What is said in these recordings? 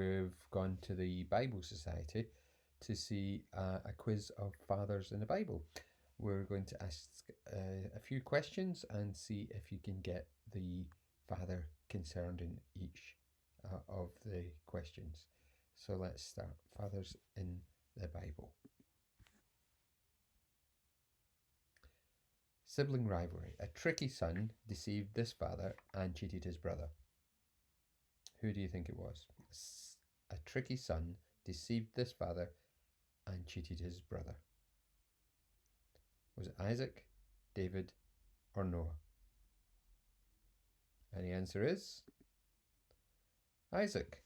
we've gone to the Bible Society to see a quiz of fathers in the Bible. We're going to ask a few questions and see if you can get the father concerned in each of the questions. So let's start. Fathers in the Bible. Sibling rivalry. A tricky son deceived this father and cheated his brother. Who do you think it was? A tricky son deceived this father and cheated his brother. Was it Isaac, David, or Noah? And the answer is Isaac.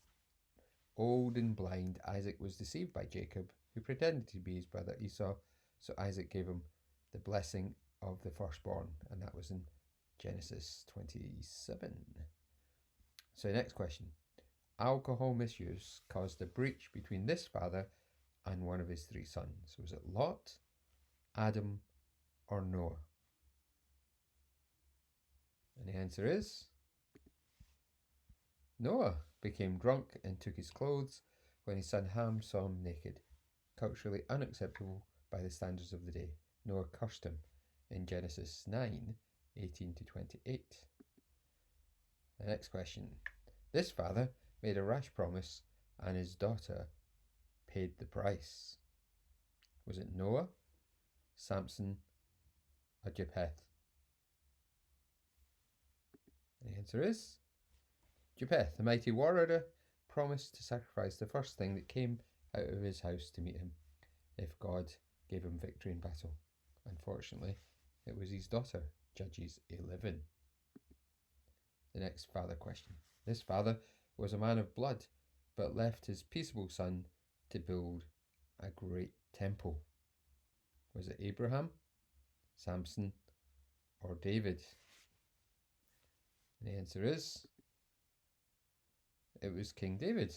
Old and blind, Isaac was deceived by Jacob, who pretended to be his brother Esau, so Isaac gave him the blessing of the firstborn, and that was in Genesis 27. So next question. Alcohol misuse caused a breach between this father and one of his three sons. Was it Lot, Adam, or Noah? And the answer is Noah. Became drunk and took his clothes when his son Ham saw him naked. Culturally unacceptable by the standards of the day. Noah cursed him in Genesis 9:18 to 28. The next question. This father made a rash promise and his daughter paid the price. Was it Noah, Samson, or Japheth? And the answer is Japheth. The mighty warrior promised to sacrifice the first thing that came out of his house to meet him if God gave him victory in battle. Unfortunately, it was his daughter, Judges 11. The next father question. This father was a man of blood, but left his peaceable son to build a great temple. Was it Abraham, Samson, or David? And the answer is it was King David,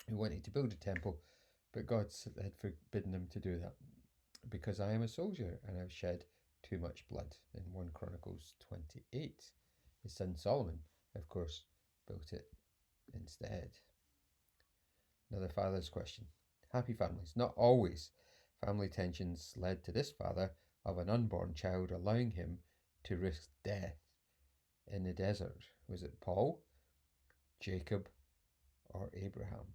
who wanted to build a temple, but God had forbidden him to do that. Because I am a soldier and I've shed too much blood, in 1 Chronicles 28. His son Solomon, of course, built it instead. Another father's question. Happy families. Not always. Family tensions led to this father of an unborn child allowing him to risk death in the desert. Was it Paul, Jacob, or Abraham?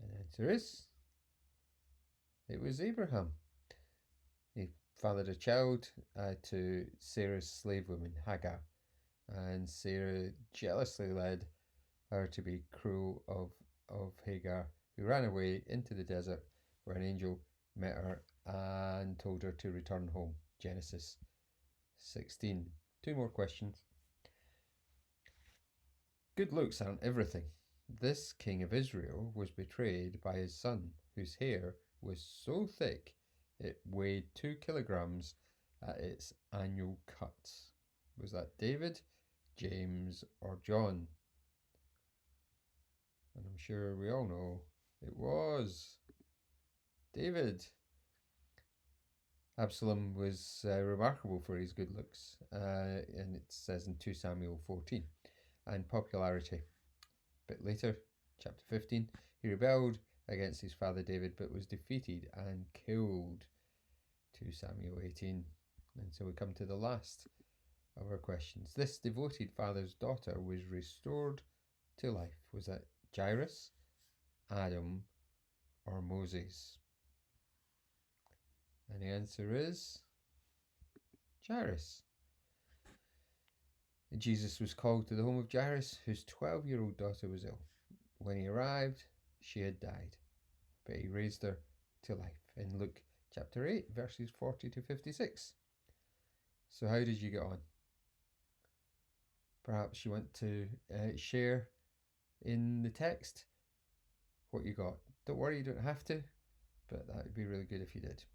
And the answer is it was Abraham. He fathered a child to Sarah's slave woman, Hagar, and Sarah jealously led her to be cruel of Hagar, who ran away into the desert where an angel met her and told her to return home. Genesis 16. 2 more questions. Good looks aren't everything. This king of Israel was betrayed by his son, whose hair was so thick it weighed 2 kilograms at its annual cut. Was that David, James, or John? And I'm sure we all know it was David. Absalom was remarkable for his good looks, and it says in 2 Samuel 14, and popularity. A bit later, chapter 15, he rebelled against his father David, but was defeated and killed. 2 Samuel 18. And so we come to the last of our questions. This devoted father's daughter was restored to life. Was that Jairus, Adam, or Moses? And the answer is Jairus. Jesus was called to the home of Jairus, whose 12-year-old daughter was ill. When he arrived, she had died, but he raised her to life in Luke chapter 8, verses 40 to 56. So how did you get on? Perhaps you want to share in the text what you got. Don't worry, you don't have to, but that would be really good if you did.